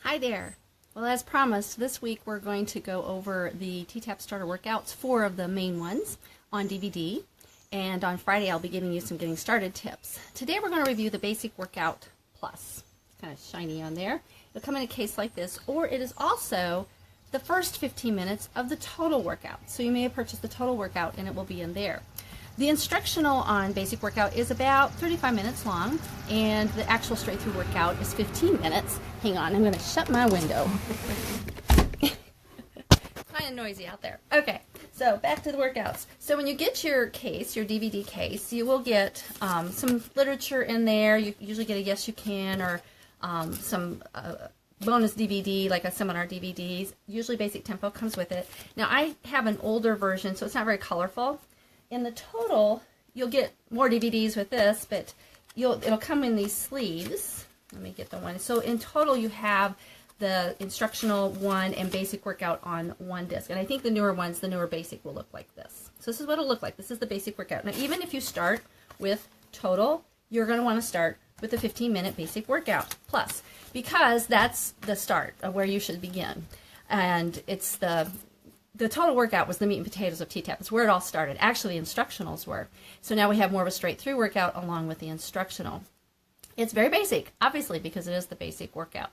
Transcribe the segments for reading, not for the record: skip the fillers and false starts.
Hi there. Well, as promised, this week we're going to go over the T-Tapp starter workouts, 4 of the main ones on DVD, and on Friday I'll be giving you some getting started tips. Today we're going to review the basic workout plus. It's kind of shiny on there. It'll come in a case like this, or it is also the first 15 minutes of the total workout. So you may have purchased the total workout and it will be in there. The instructional on basic workout is about 35 minutes long, and the actual straight through workout is 15 minutes. Hang on, I'm going to shut my window. Kind of noisy out there. Okay, so back to the workouts. So when you get your case, your DVD case, you will get some literature in there. You usually get a Yes You Can or some bonus DVD, like a seminar DVDs. Usually Basic Tempo comes with it. Now I have an older version, so it's not very colorful. In the total, you'll get more DVDs with this, but it'll come in these sleeves. Let me get the one. So in total, you have the instructional one and basic workout on one disc. And I think the newer ones, the newer basic, will look like this. So this is what it'll look like. This is the basic workout. Now, even if you start with total, you're going to want to start with the 15-minute basic workout plus, because that's the start of where you should begin. And it's the total workout was the meat and potatoes of T-Tapp. It's where it all started. Actually, the instructionals were. So now we have more of a straight through workout along with the instructional. It's very basic, obviously, because it is the basic workout.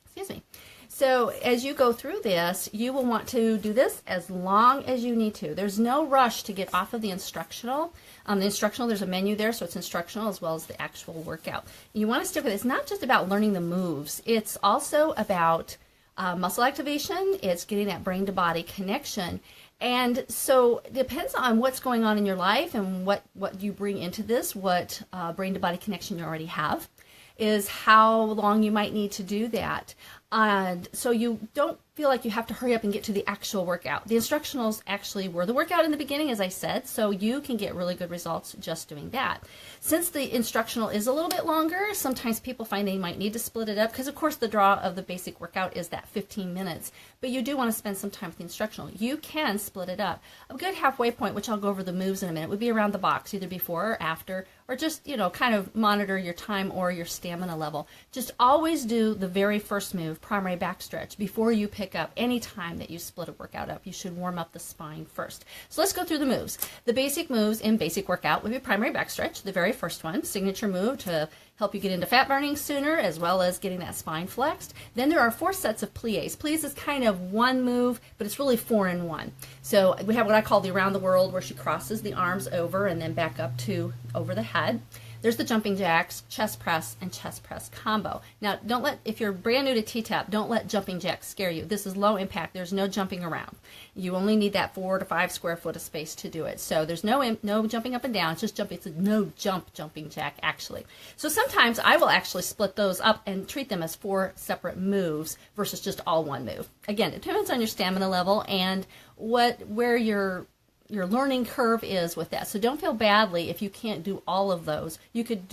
Excuse me. So as you go through this, you will want to do this as long as you need to. There's no rush to get off of the instructional. There's a menu there, so it's instructional as well as the actual workout. You want to stick with it. It's not just about learning the moves. It's also about muscle activation. It's getting that brain to body connection. And so it depends on what's going on in your life and what you bring into this, what brain to body connection you already have, is how long you might need to do that. And so you don't feel like you have to hurry up and get to the actual workout. The instructionals actually were the workout in the beginning, as I said, so you can get really good results just doing that. Since the instructional is a little bit longer, sometimes people find they might need to split it up, because of course the draw of the basic workout is that 15 minutes, but you do want to spend some time with the instructional. You can split it up. A good halfway point, which I'll go over the moves in a minute, would be around the box, either before or after, or just, kind of monitor your time or your stamina level. Just always do the very first move, primary back stretch, before you pick up any time that you split a workout up. You should warm up the spine first. So let's go through the moves. The basic moves in basic workout would be primary back stretch, the very first one, signature move to help you get into fat burning sooner, as well as getting that spine flexed. Then there are 4 sets of plies. Plies is kind of one move, but it's really 4 in 1. So we have what I call the around the world, where she crosses the arms over and then back up to over the head. There's the jumping jacks, chest press, and chest press combo. Now, if you're brand new to T-Tapp, don't let jumping jacks scare you. This is low impact. There's no jumping around. You only need that 4 to 5 square foot of space to do it. So there's no jumping up and down. It's just jumping. It's a no jump jumping jack, actually. So sometimes I will actually split those up and treat them as 4 separate moves versus just all one move. Again, it depends on your stamina level and where your learning curve is with that. So don't feel badly if you can't do all of those. You could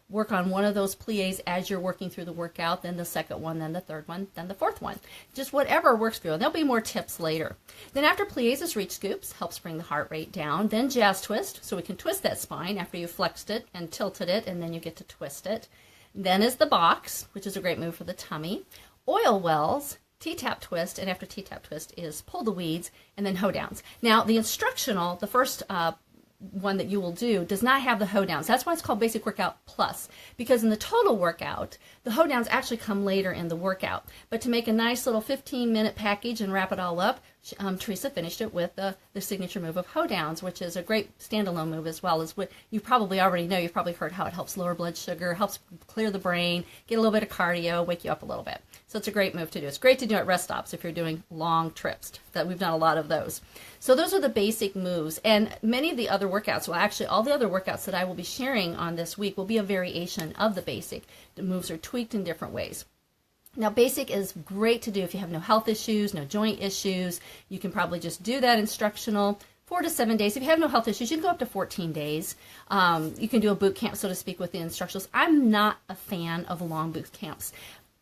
work on one of those plies as you're working through the workout, then the second one, then the third one, then the fourth one. Just whatever works for you. And there'll be more tips later. Then after plies is reach scoops, helps bring the heart rate down. Then jazz twist, so we can twist that spine after you flexed it and tilted it, and then you get to twist it. Then is the box, which is a great move for the tummy. Oil wells, T-Tapp twist, and after T-Tapp twist is pull the weeds, and then hoe downs. Now, the instructional, the first one that you will do, does not have the hoe downs. That's why it's called Basic Workout Plus, because in the total workout, the hoe downs actually come later in the workout. But to make a nice little 15-minute package and wrap it all up, Teresa finished it with the signature move of hoe downs, which is a great standalone move, as well as what you probably already know. You've probably heard how it helps lower blood sugar, helps clear the brain, get a little bit of cardio, wake you up a little bit. So it's a great move to do. It's great to do at rest stops if you're doing long trips. That we've done a lot of those. So those are the basic moves. And many of the other workouts, well, actually all the other workouts that I will be sharing on this week will be a variation of the basic. The moves are tweaked in different ways. Now, basic is great to do if you have no health issues, no joint issues. You can probably just do that instructional 4 to 7 days. If you have no health issues, you can go up to 14 days. You can do a boot camp, so to speak, with the instructionals. I'm not a fan of long boot camps.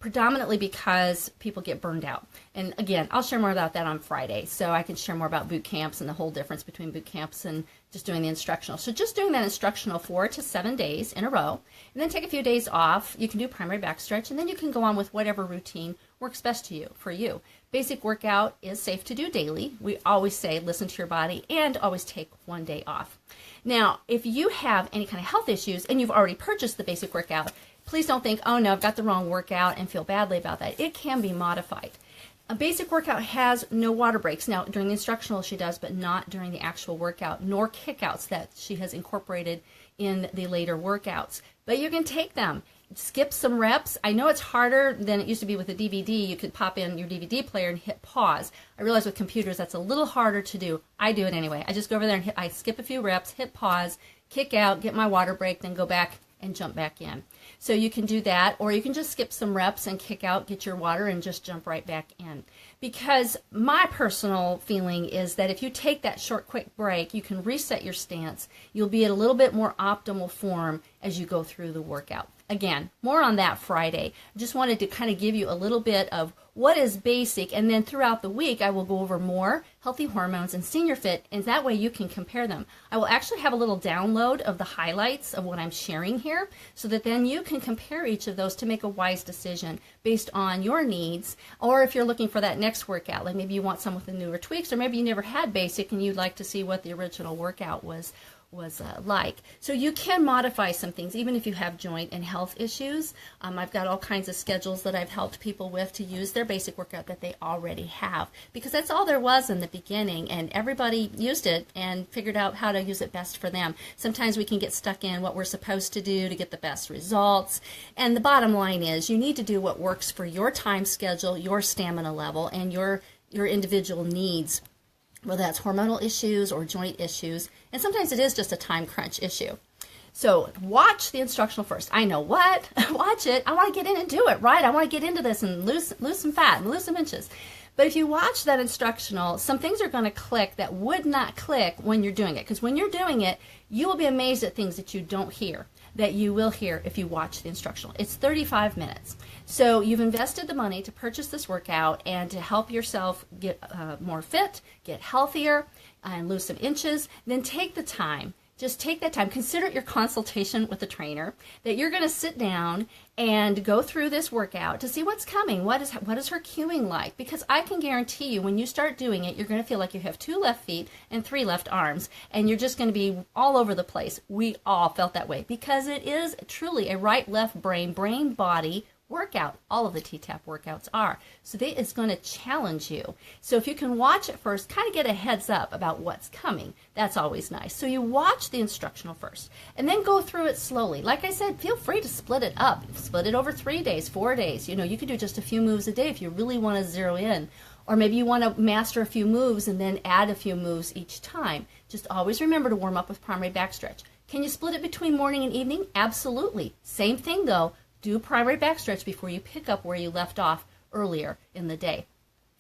predominantly because people get burned out. And again, I'll share more about that on Friday, so I can share more about boot camps and the whole difference between boot camps and just doing the instructional. So just doing that instructional 4 to 7 days in a row, and then take a few days off. You can do primary back stretch, and then you can go on with whatever routine works best for you. Basic workout is safe to do daily. We always say listen to your body and always take 1 day off. Now, if you have any kind of health issues and you've already purchased the basic workout, please don't think, oh no, I've got the wrong workout and feel badly about that. It can be modified. A basic workout has no water breaks. Now, during the instructional she does, but not during the actual workout, nor kickouts that she has incorporated in the later workouts. But you can take them. Skip some reps. I know it's harder than it used to be with a DVD. You could pop in your DVD player and hit pause. I realize with computers that's a little harder to do. I do it anyway. I just go over there and I skip a few reps, hit pause, kick out, get my water break, then go back and jump back in. So you can do that, or you can just skip some reps and kick out, get your water, and just jump right back in. Because my personal feeling is that if you take that short, quick break, you can reset your stance. You'll be at a little bit more optimal form as you go through the workout. Again, more on that Friday. I just wanted to kind of give you a little bit of what is basic, and then throughout the week I will go over more healthy hormones and senior fit, and that way you can compare them. I will actually have a little download of the highlights of what I'm sharing here, so that then you can compare each of those to make a wise decision based on your needs, or if you're looking for that next workout, like maybe you want some with the newer tweaks, or maybe you never had basic and you'd like to see what the original workout was like. So you can modify some things even if you have joint and health issues. I've got all kinds of schedules that I've helped people with to use their basic workout that they already have, because that's all there was in the beginning, and everybody used it and figured out how to use it best for them. Sometimes we can get stuck in what we're supposed to do to get the best results, and the bottom line is you need to do what works for your time schedule, your stamina level, and your individual needs, whether that's hormonal issues or joint issues, and sometimes it is just a time crunch issue. So watch the instructional first. I know what, watch it. I want to get in and do it, right? I want to get into this and lose some fat and lose some inches. But if you watch that instructional, some things are going to click that would not click when you're doing it. Because when you're doing it, you will be amazed at things that you don't hear, that you will hear if you watch the instructional. It's 35 minutes. So you've invested the money to purchase this workout and to help yourself get more fit, get healthier, and lose some inches. Then take the time. Just take that time. Consider it your consultation with a trainer, that you're going to sit down and go through this workout to see what's coming. What is her cueing like? Because I can guarantee you when you start doing it, you're going to feel like you have 2 left feet and 3 left arms, and you're just going to be all over the place. We all felt that way because it is truly a right-left brain-body workout. All of the T-Tapp workouts are. So it's going to challenge you. So if you can watch it first, kind of get a heads up about what's coming. That's always nice. So you watch the instructional first and then go through it slowly. Like I said, feel free to split it up. Split it over 3 days, 4 days. You know, you can do just a few moves a day if you really want to zero in. Or maybe you want to master a few moves and then add a few moves each time. Just always remember to warm up with primary back stretch. Can you split it between morning and evening? Absolutely. Same thing though. Do primary back stretch before you pick up where you left off earlier in the day.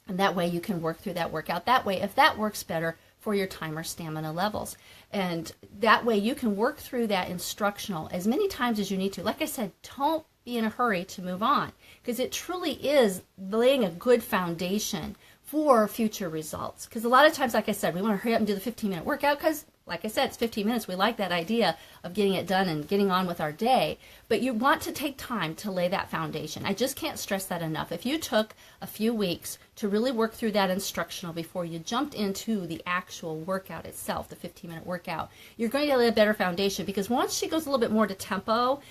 And that way you can work through that workout. That way, if that works better for your time or stamina levels. And that way you can work through that instructional as many times as you need to. Like I said, don't be in a hurry to move on, because it truly is laying a good foundation for future results. Because a lot of times, like I said, we want to hurry up and do the 15-minute workout because, like I said, it's 15 minutes. We like that idea of getting it done and getting on with our day. But you want to take time to lay that foundation. I just can't stress that enough. If you took a few weeks to really work through that instructional before you jumped into the actual workout itself, the 15-minute workout, you're going to lay a better foundation, because once she goes a little bit more to tempo,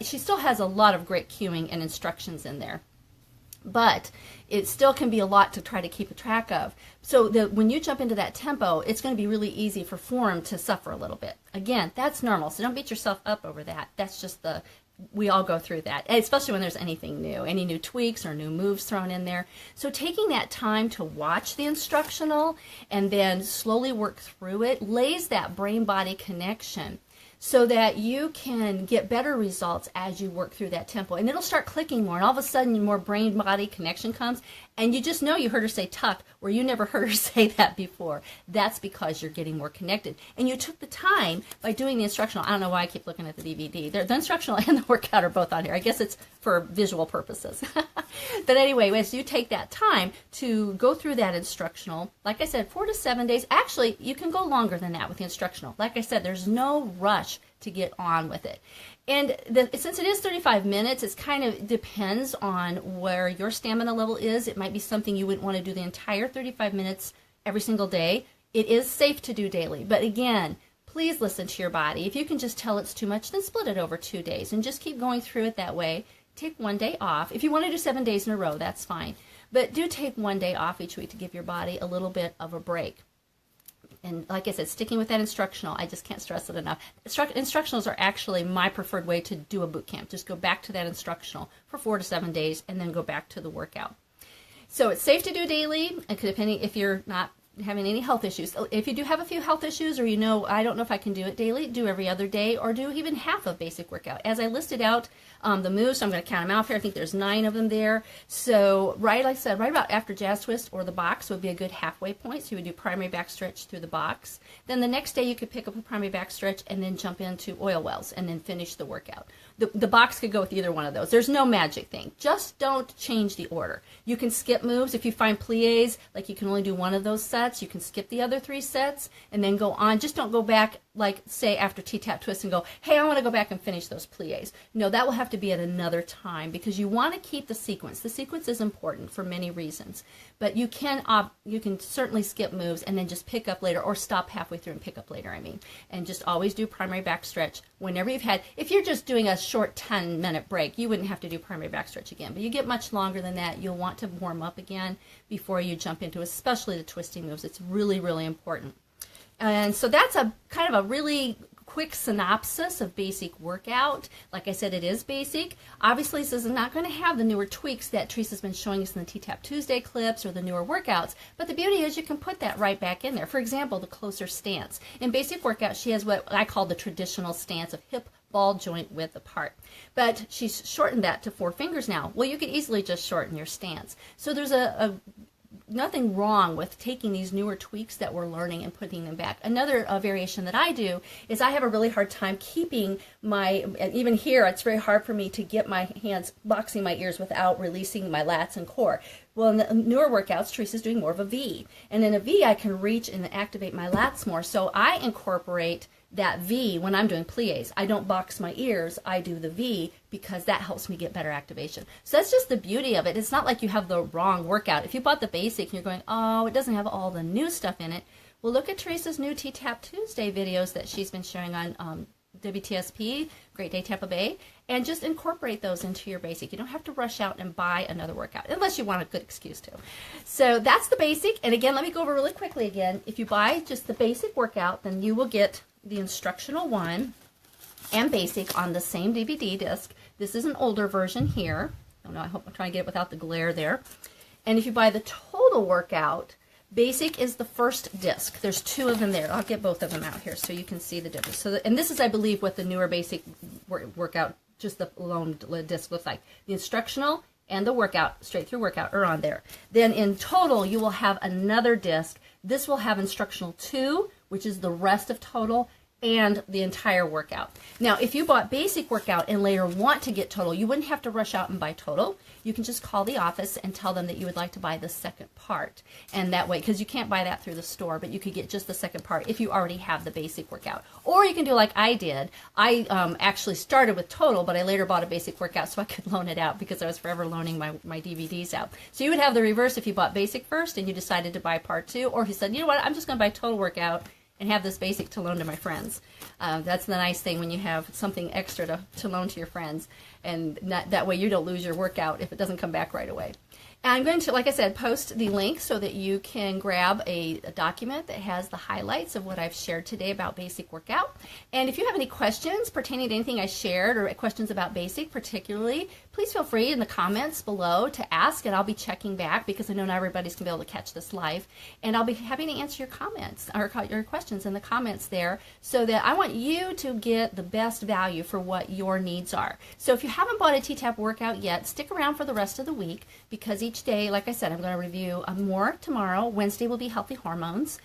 she still has a lot of great cueing and instructions in there. But it still can be a lot to try to keep a track of. So when you jump into that tempo, it's going to be really easy for form to suffer a little bit. Again, that's normal, so don't beat yourself up over that. That's just we all go through that, especially when there's anything new, any new tweaks or new moves thrown in there. So taking that time to watch the instructional and then slowly work through it lays that brain-body connection, so that you can get better results as you work through that tempo. And it'll start clicking more, and all of a sudden more brain-body connection comes, and you just know you heard her say tuck, where you never heard her say that before. That's because you're getting more connected. And you took the time by doing the instructional. I don't know why I keep looking at the DVD. The instructional and the workout are both on here. I guess it's for visual purposes. But anyway, as you take that time to go through that instructional, like I said, 4 to 7 days. Actually, you can go longer than that with the instructional. Like I said, there's no rush to get on with it. And since it is 35 minutes, it kind of depends on where your stamina level is. It might be something you wouldn't want to do the entire 35 minutes every single day. It is safe to do daily. But again, please listen to your body. If you can just tell it's too much, then split it over 2 days and just keep going through it that way. Take 1 day off. If you want to do 7 days in a row, that's fine. But do take 1 day off each week to give your body a little bit of a break. And like I said, sticking with that instructional, I just can't stress it enough. Instructionals are actually my preferred way to do a boot camp. Just go back to that instructional for 4 to 7 days and then go back to the workout. So it's safe to do daily, and depending if you're not having any health issues. If you do have a few health issues, or I don't know if I can do it daily, do every other day, or do even half of basic workout. As I listed out the moves, so I'm going to count them out here. I think there's 9 of them there. So like I said, right about after jazz twist or the box would be a good halfway point. So you would do primary back stretch through the box. Then the next day you could pick up a primary back stretch and then jump into oil wells and then finish the workout. The box could go with either one of those. There's no magic thing. Just don't change the order. You can skip moves. If you find plies, like you can only do one of those sets, you can skip the other 3 sets and then go on. Just don't go back, like say after T-Tapp twist and go, hey, I want to go back and finish those plies. No, that will have to be at another time because you want to keep the sequence. The sequence is important for many reasons, but you can certainly skip moves and then just pick up later, or stop halfway through and pick up later, and just always do primary back stretch whenever you've had. If you're just doing a short 10-minute break, you wouldn't have to do primary back stretch again, but you get much longer than that. You'll want to warm up again before you jump into especially the twisting moves. It's really, really important. And so that's a kind of a really quick synopsis of basic workout. Like I said, it is basic. Obviously, this is not going to have the newer tweaks that Teresa's been showing us in the T-Tapp Tuesday clips or the newer workouts, but the beauty is you can put that right back in there. For example, the closer stance. In basic workout, she has what I call the traditional stance of hip ball joint width apart, but she's shortened that to 4 fingers now. Well, you could easily just shorten your stance. So there's nothing wrong with taking these newer tweaks that we're learning and putting them back. Another variation that I do is I have a really hard time keeping even here, it's very hard for me to get my hands boxing my ears without releasing my lats and core. Well, in the newer workouts, Teresa's doing more of a V. And in a V, I can reach and activate my lats more. So I incorporate that V when I'm doing plies. I don't box my ears, I do the V because that helps me get better activation. So that's just the beauty of it. It's not like you have the wrong workout. If you bought the basic and you're going, oh, it doesn't have all the new stuff in it, well, look at Teresa's new T-Tapp Tuesday videos that she's been showing on WTSP, Great Day Tampa Bay, and just incorporate those into your basic. You don't have to rush out and buy another workout, unless you want a good excuse to. So that's the basic. And again, let me go over really quickly again. If you buy just the basic workout, then you will get the instructional one and basic on the same DVD disc. This is an older version here. I don't know, I hope I'm trying to get it without the glare there. And if you buy the total workout, basic is the first disc. There's 2 of them there. I'll get both of them out here so you can see the difference. So, and this is, I believe, what the newer basic workout, just the lone disc looks like. The instructional and the workout, straight through workout, are on there. Then in total, you will have another disc. This will have instructional 2, which is the rest of total, and the entire workout. Now, if you bought basic workout and later want to get total, you wouldn't have to rush out and buy total. You can just call the office and tell them that you would like to buy the second part. And that way, because you can't buy that through the store, but you could get just the second part if you already have the basic workout. Or you can do like I did. I actually started with total, but I later bought a basic workout so I could loan it out because I was forever loaning my DVDs out. So you would have the reverse if you bought basic first and you decided to buy part 2, or if you said, you know what, I'm just going to buy total workout and have this basic to loan to my friends. That's the nice thing when you have something extra to loan to your friends, and that way you don't lose your workout if it doesn't come back right away. And I'm going to, like I said, post the link so that you can grab a document that has the highlights of what I've shared today about basic workout. And if you have any questions pertaining to anything I shared, or questions about basic particularly, please feel free in the comments below to ask, and I'll be checking back because I know not everybody's going to be able to catch this live. And I'll be happy to answer your comments or your questions in the comments there, so that I want you to get the best value for what your needs are. So if you haven't bought a T-Tapp workout yet, stick around for the rest of the week, because each day, like I said, I'm going to review more tomorrow. Wednesday will be healthy hormones.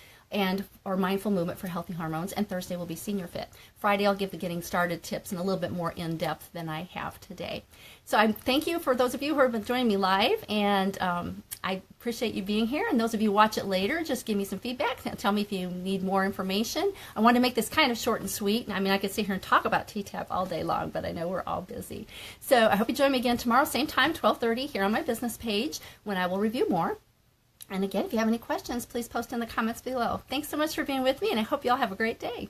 or mindful movement for healthy hormones, and Thursday will be Senior Fit. Friday I'll give the getting started tips and a little bit more in depth than I have today. So I thank you for those of you who have been joining me live, and I appreciate you being here. And those of you who watch it later, just give me some feedback. Tell me if you need more information. I want to make this kind of short and sweet. I mean, I could sit here and talk about T-Tapp all day long, but I know we're all busy. So I hope you join me again tomorrow, same time, 12:30, here on my business page, when I will review more. And again, if you have any questions, please post in the comments below. Thanks so much for being with me, and I hope you all have a great day.